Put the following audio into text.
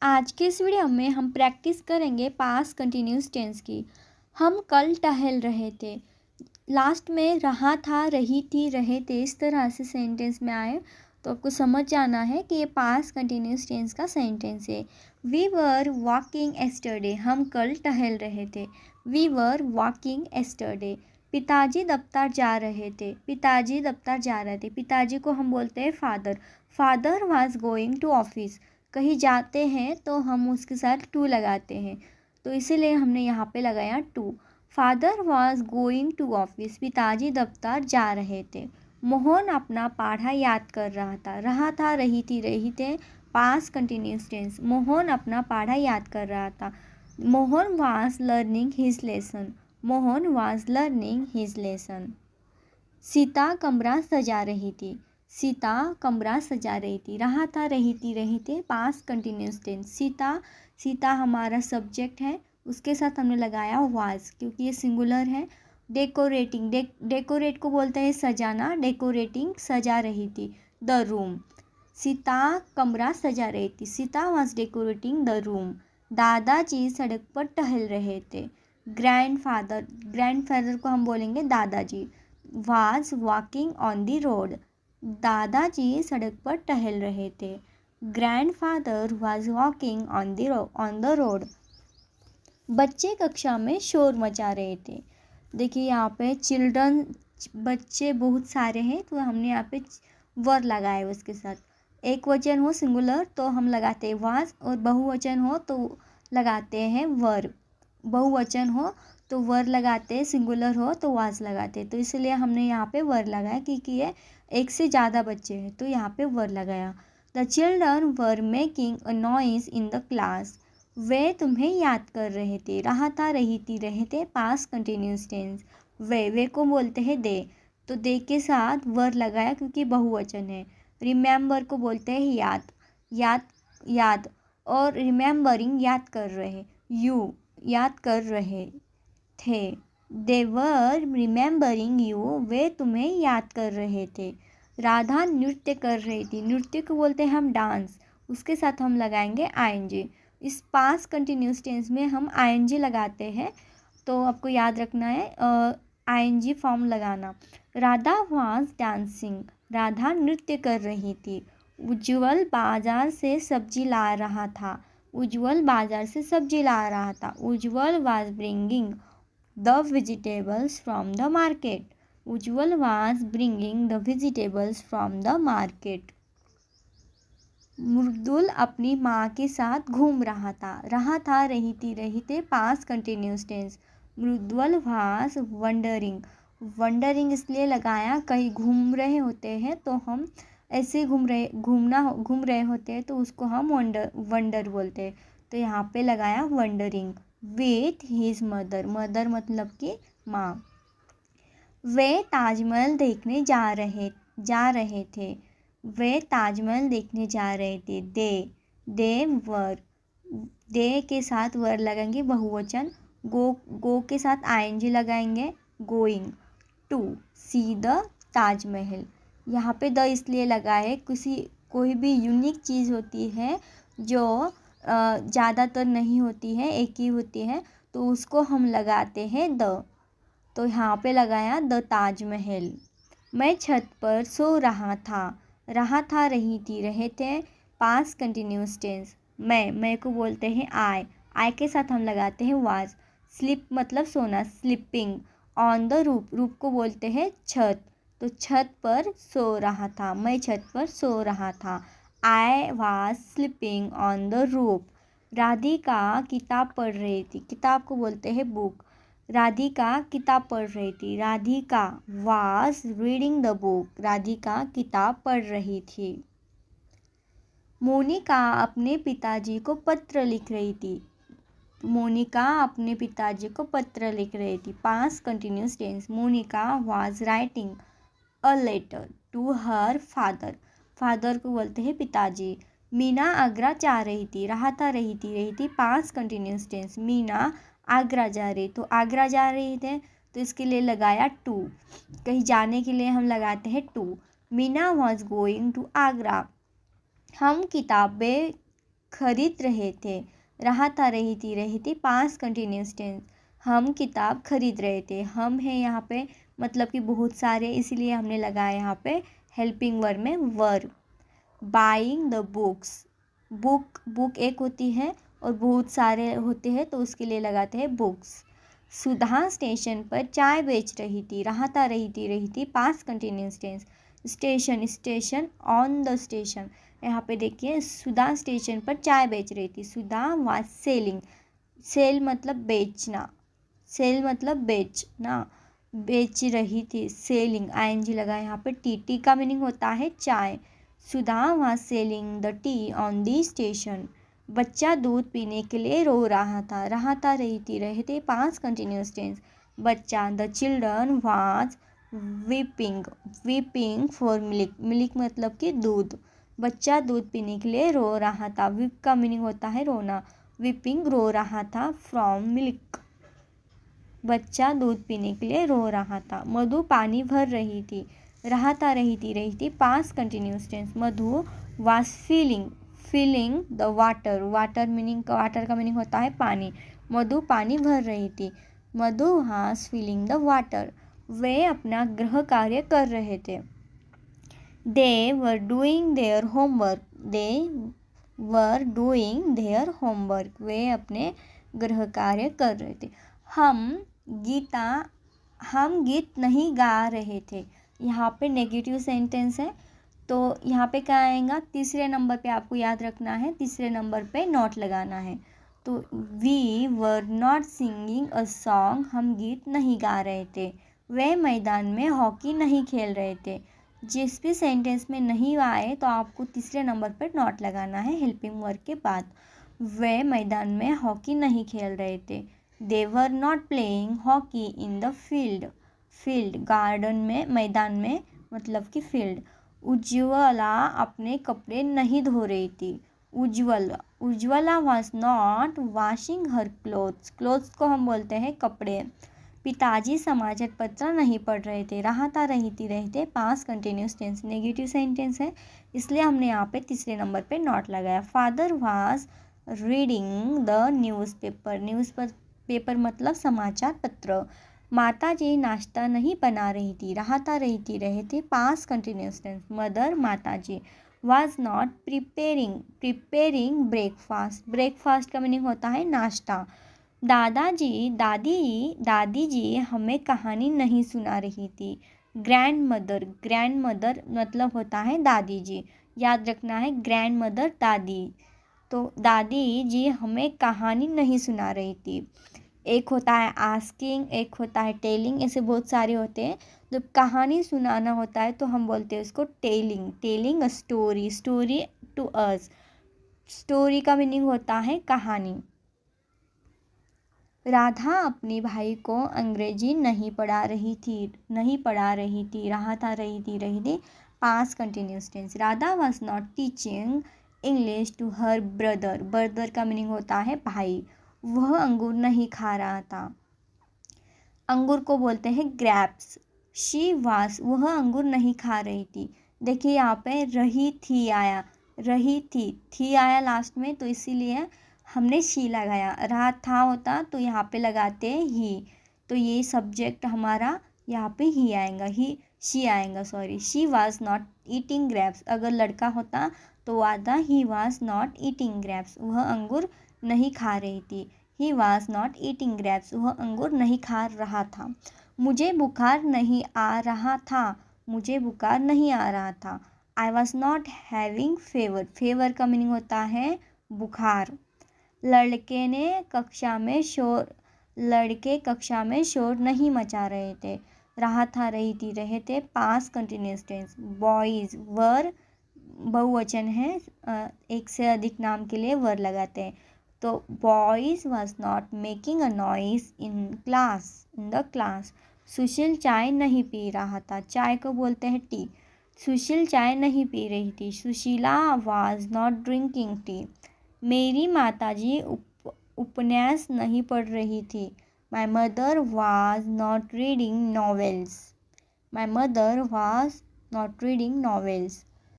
आज के इस वीडियो में हम प्रैक्टिस करेंगे पास्ट कंटिन्यूस टेंस की। हम कल टहल रहे थे। लास्ट में रहा था, रही थी, रहे थे इस तरह से सेंटेंस में आए तो आपको समझ जाना है कि ये पास्ट कंटिन्यूस टेंस का सेंटेंस है। वी वर वॉकिंग एस्टरडे, हम कल टहल रहे थे। We were walking yesterday. पिताजी दफ्तर जा रहे थे, पिताजी दफ्तर जा रहे थे। पिताजी को हम बोलते हैं father. Father was going to office. कहीं जाते हैं तो हम उसके साथ टू लगाते हैं, तो इसीलिए हमने यहाँ पे लगाया to. Father was going to office, पिताजी दफ्तर जा रहे थे। मोहन अपना पढ़ा याद कर रहा था, रही थी, रही थे पास्ट कंटिन्यूस टेंस। मोहन अपना पढ़ा याद कर रहा था। Mohan was learning his lesson, Mohan was learning his lesson. Sita कमरा सजा रही थी, सीता कमरा सजा रही थी। रहा था, रही थी, रही थे past continuous tense. Sita, Sita हमारा सब्जेक्ट है, उसके साथ हमने लगाया वाज क्योंकि ये सिंगुलर है। डेकोरेटिंग, डेकोरेट को बोलते हैं सजाना। डेकोरेटिंग, सजा रही थी द रूम। सीता कमरा सजा रही थी, Sita was decorating the room. दादाजी सड़क पर टहल रहे थे। ग्रैंडफादर, ग्रैंडफादर को हम बोलेंगे दादाजी। Was walking on the road, दादाजी सड़क पर टहल रहे थे। Grandfather was walking on the road. बच्चे कक्षा में शोर मचा रहे थे। देखिए यहाँ पे चिल्ड्रन, बच्चे बहुत सारे हैं तो हमने यहाँ पे वर लगाए उसके साथ। एक वचन हो सिंगुलर तो हम लगाते हैं वाज, और बहुवचन हो तो लगाते हैं वर। बहुवचन हो तो वर लगाते हैं, सिंगुलर हो तो वाज लगाते हैं। तो इसलिए हमने यहाँ पे वर लगाया क्योंकि ये एक से ज़्यादा बच्चे हैं तो यहाँ पे वर लगाया। The children were making a noise in the class, वे तुम्हें याद कर रहे थे। रहा था, रही थी, रहे थे पास्ट कंटिन्यूस टेंस। वे को बोलते हैं दे, तो दे के साथ वर लगाया क्योंकि बहुवचन है। रिमेंबर को बोलते हैं याद, याद, याद, और रिमेंबरिंग याद कर रहे। यू, याद कर रहे थे। दे वर रिमेंबरिंग यू, वे तुम्हें याद कर रहे थे। राधा नृत्य कर रही थी, नृत्य को बोलते हैं हम डांस, उसके साथ हम लगाएंगे आईएनजी। इस पास्ट कंटिन्यूस टेंस में हम आईएनजी लगाते हैं, तो आपको याद रखना है आईएनजी फॉर्म लगाना। राधा वाज डांसिंग, राधा नृत्य कर रही थी। उज्जवल बाजार से सब्जी ला रहा था, उज्जवल बाजार से सब्जी ला रहा था। Ujjwal was bringing the vegetables from the market, Ujjwal was bringing the vegetables from the market. Mridul अपनी माँ के साथ घूम रहा था, रही थी, रही थे past continuous tense. Mridul was wandering, wandering इसलिए लगाया कहीं घूम रहे होते हैं तो हम ऐसे घूम रहे होते हैं तो उसको हम वंडर बोलते हैं, तो यहाँ पे लगाया wondering. With his mother, mother मतलब कि माँ। वे ताजमहल देखने जा रहे थे, वे ताजमहल देखने जा रहे थे। दे वर, दे के साथ वर लगाएंगे बहुवचन। गो के साथ आईएनजी लगाएंगे, going to see the Taj Mahal. यहाँ पे द इसलिए लगा है कोई भी यूनिक चीज़ होती है जो ज़्यादातर नहीं होती है, एक ही होती है, तो उसको हम लगाते हैं द, तो यहाँ पे लगाया द ताजमहल। मैं छत पर सो रहा था, रही थी, रहे थे पास्ट कंटिन्यूस टेंस। मैं को बोलते हैं आई के साथ हम लगाते हैं वाज। स्लिप मतलब सोना, sleeping. On the roof, roof को बोलते हैं छत, तो छत पर सो रहा था, मैं छत पर सो रहा था। I was sleeping on the roof. Radhika किताब पढ़ रही थी, किताब को बोलते हैं बुक। राधिका किताब पढ़ रही थी, Radhika was reading the book, Radhika किताब पढ़ रही थी। मोनिका अपने पिताजी को पत्र लिख रही थी, मोनिका अपने पिताजी को पत्र लिख रही थी past continuous tense. Monika was writing a letter to her father, father को बोलते हैं पिताजी। मीना आगरा जा रही थी, रहा था, रही थी past continuous tense. Meena Agra जा रही, तो आगरा जा रही थे तो इसके लिए लगाया टू, कहीं जाने के लिए हम लगाते हैं to. Meena was going to Agra. हम किताबें खरीद रहे थे, रहा था, रही थी, पास्ट कंटिन्यूस टेंस। हम किताब खरीद रहे थे, हम है यहाँ पे मतलब कि बहुत सारे, इसीलिए हमने लगाया यहाँ पे हेल्पिंग वर्ब में वर। बाइंग द बुक्स, बुक एक होती है और बहुत सारे होते हैं तो उसके लिए लगाते हैं बुक्स। सुधा स्टेशन पर चाय बेच रही थी, रहा था, रही थी, past continuous tense. Station on the station, यहाँ पे देखिए सुधा स्टेशन पर चाय बेच रही थी, सुधा वाज सेलिंग। सेल मतलब बेचना, सेल मतलब बेचना, बेच रही थी, सेलिंग आईएनजी लगा यहाँ पे। टी का मीनिंग होता है चाय। Sudha was selling the tea on the station. बच्चा दूध पीने के लिए रो रहा था, रही थी, रहे थे, पास्ट कंटिन्यूस टेंस। बच्चा the children was weeping for milk, milk मतलब कि दूध। बच्चा दूध पीने के लिए रो रहा था, विप का मीनिंग होता है रोना, वीपिंग रो रहा था फ्रॉम मिल्क। बच्चा दूध पीने के लिए रो रहा था। मधु पानी भर रही थी, रहा था, रही थी, past continuous tense. Madhu was feeling the water, water का मीनिंग होता है पानी। मधु पानी भर रही थी, Madhu was feeling the water. वे अपना गृह कार्य कर रहे थे, they were doing their homework, वे अपने गृह कार्य कर रहे थे। हम गीत नहीं गा रहे थे, यहाँ पे नेगेटिव सेंटेंस है तो यहाँ पे क्या आएगा, तीसरे नंबर पे आपको याद रखना है, तीसरे नंबर पे नॉट लगाना है। तो we were not singing a song, हम गीत नहीं गा रहे थे। वे मैदान में हॉकी नहीं खेल रहे थे। जिस भी सेंटेंस में नहीं आए तो आपको तीसरे नंबर पर नॉट लगाना है हेल्पिंग वर्ब के बाद। वे मैदान में हॉकी नहीं खेल रहे थे। They were not playing hockey in the field garden में, मैदान में मतलब कि फील्ड। उज्ज्वला अपने कपड़े नहीं धो रही थी, Ujjwala was not washing her clothes को हम बोलते हैं कपड़े। पिताजी समाचार पत्र नहीं पढ़ रहे थे, रहा था, रही थी, past continuous tense. Negative sentence है इसलिए हमने यहाँ पे तीसरे नंबर पे नॉट लगाया। Father was reading the newspaper मतलब समाचार पत्र। माता जी नाश्ता नहीं बना रही थी, रहा था, रहे थे, पास्ट कंटिन्यूस टेंस। मदर माता जी वाज नॉट प्रिपेयरिंग ब्रेकफास्ट का मीनिंग होता है नाश्ता। दादी जी हमें कहानी नहीं सुना रही थी। ग्रैंड मदर मतलब होता है दादी जी, याद रखना है, ग्रैंड मदर दादी। तो दादी जी हमें कहानी नहीं सुना रही थी। एक होता है आस्किंग, एक होता है टेलिंग, ऐसे बहुत सारे होते हैं। जब कहानी सुनाना होता है तो हम बोलते हैं उसको telling a story to us. Story का मीनिंग होता है कहानी। राधा अपने भाई को अंग्रेजी नहीं पढ़ा रही थी, रहा था, रही थी, past continuous tense. Radha was not teaching English to her brother का मीनिंग होता है भाई। वह अंगूर नहीं खा रहा था, अंगूर को बोलते हैं ग्रेप्स। वह अंगूर नहीं खा रही थी। देखिए यहाँ पे थी आया लास्ट में तो इसीलिए हमने शी लगाया। रहा था होता तो यहाँ पे लगाते ही, तो ये सब्जेक्ट हमारा यहाँ पे ही आएगा, शी आएगा, she was not eating grapes. अगर लड़का होता तो आता he was not eating grapes, वह अंगूर नहीं खा रही थी। He was not eating grapes, वह अंगूर नहीं खा रहा था। मुझे बुखार नहीं आ रहा था, I was not having favour का मीनिंग होता है बुखार। लड़के कक्षा में शोर नहीं मचा रहे थे, रहा था, रहे थे, past continuous tense. Boys were बहुवचन है, एक से अधिक नाम के लिए वर लगाते हैं। तो boys was not making a noise in the class. Sushil चाय नहीं पी रहा था, चाय को बोलते हैं टी। सुशील चाय नहीं पी रही थी, Sushila was not drinking tea. मेरी माताजी उपन्यास नहीं पढ़ रही थी, my mother was not reading novels.